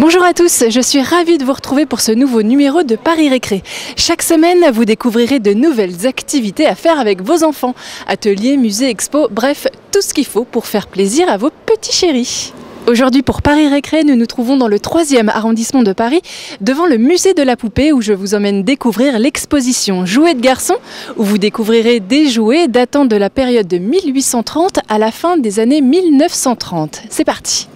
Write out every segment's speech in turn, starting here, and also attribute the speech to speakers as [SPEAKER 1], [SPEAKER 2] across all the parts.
[SPEAKER 1] Bonjour à tous, je suis ravie de vous retrouver pour ce nouveau numéro de Paris Récré. Chaque semaine, vous découvrirez de nouvelles activités à faire avec vos enfants. Ateliers, musées, expos, bref, tout ce qu'il faut pour faire plaisir à vos petits chéris. Aujourd'hui pour Paris Récré, nous nous trouvons dans le 3e arrondissement de Paris, devant le musée de la poupée où je vous emmène découvrir l'exposition Jouets de garçons, où vous découvrirez des jouets datant de la période de 1830 à la fin des années 1930. C'est parti!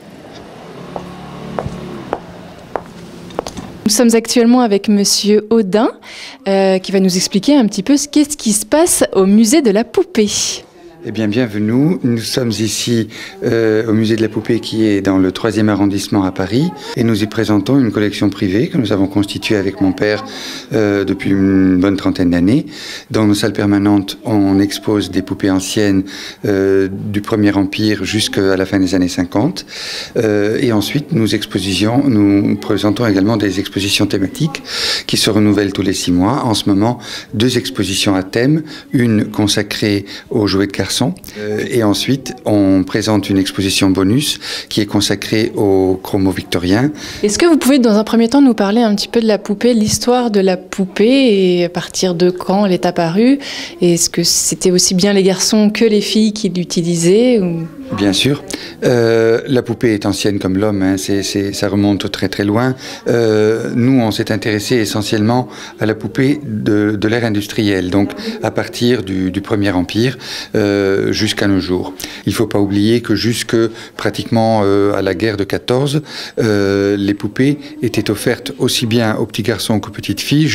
[SPEAKER 1] Nous sommes actuellement avec Monsieur Audin qui va nous expliquer un petit peu qu'est-ce qui se passe au musée de la poupée.
[SPEAKER 2] Eh bien, bienvenue. Nous sommes ici au musée de la poupée qui est dans le 3e arrondissement à Paris et nous y présentons une collection privée que nous avons constituée avec mon père depuis une bonne trentaine d'années. Dans nos salles permanentes, on expose des poupées anciennes du Premier Empire jusqu'à la fin des années 50 et ensuite nous présentons également des expositions thématiques qui se renouvellent tous les 6 mois. En ce moment, 2 expositions à thème, une consacrée aux jouets de garçons et ensuite on présente une exposition bonus qui est consacrée aux chromos victoriens.
[SPEAKER 1] Est-ce que vous pouvez dans un premier temps nous parler un petit peu de la poupée, l'histoire de la poupée et à partir de quand elle est apparue? Est-ce que c'était aussi bien les garçons que les filles qui l'utilisaient ou...
[SPEAKER 2] Bien sûr. La poupée est ancienne comme l'homme, hein, ça remonte très très loin. Nous, on s'est intéressé essentiellement à la poupée de l'ère industrielle, donc à partir du Premier Empire jusqu'à nos jours. Il ne faut pas oublier que jusque pratiquement à la guerre de 14, les poupées étaient offertes aussi bien aux petits garçons qu'aux petites filles,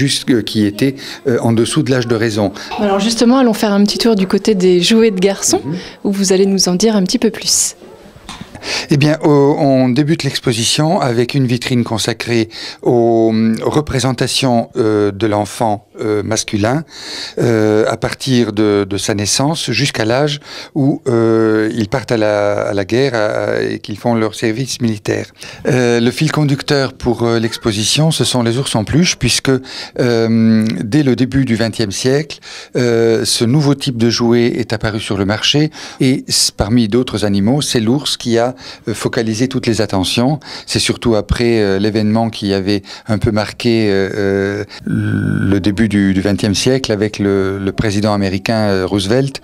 [SPEAKER 2] qui étaient en dessous de l'âge de raison.
[SPEAKER 1] Alors justement, allons faire un petit tour du côté des jouets de garçons, où vous allez nous en dire un petit peu plus.
[SPEAKER 2] Eh bien, on débute l'exposition avec une vitrine consacrée aux représentations de l'enfant masculin à partir de sa naissance jusqu'à l'âge où ils partent à la guerre et qu'ils font leur service militaire. Le fil conducteur pour l'exposition, ce sont les ours en peluche, puisque dès le début du XXe siècle, ce nouveau type de jouet est apparu sur le marché et parmi d'autres animaux, c'est l'ours qui a focaliser toutes les attentions. C'est surtout après l'événement qui avait un peu marqué le début du XXe siècle avec le président américain Roosevelt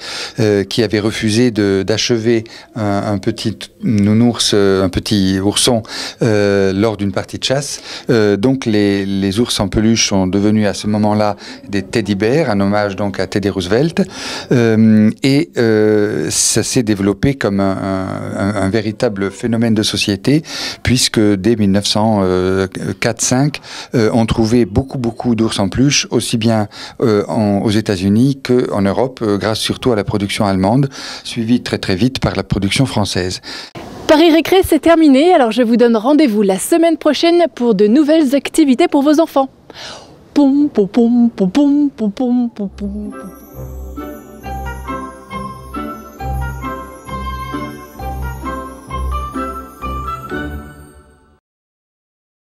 [SPEAKER 2] qui avait refusé d'achever un petit nounours, un petit ourson lors d'une partie de chasse. Donc les ours en peluche sont devenus à ce moment-là des teddy bears, un hommage donc à Teddy Roosevelt et ça s'est développé comme un véritable phénomène de société, puisque dès 1904-5, on trouvait beaucoup d'ours en peluche, aussi bien aux États-Unis qu'en Europe, grâce surtout à la production allemande, suivie très vite par la production française.
[SPEAKER 1] Paris Récré, c'est terminé, alors je vous donne rendez-vous la semaine prochaine pour de nouvelles activités pour vos enfants. Pom, pom, pom, pom, pom, pom, pom, pom.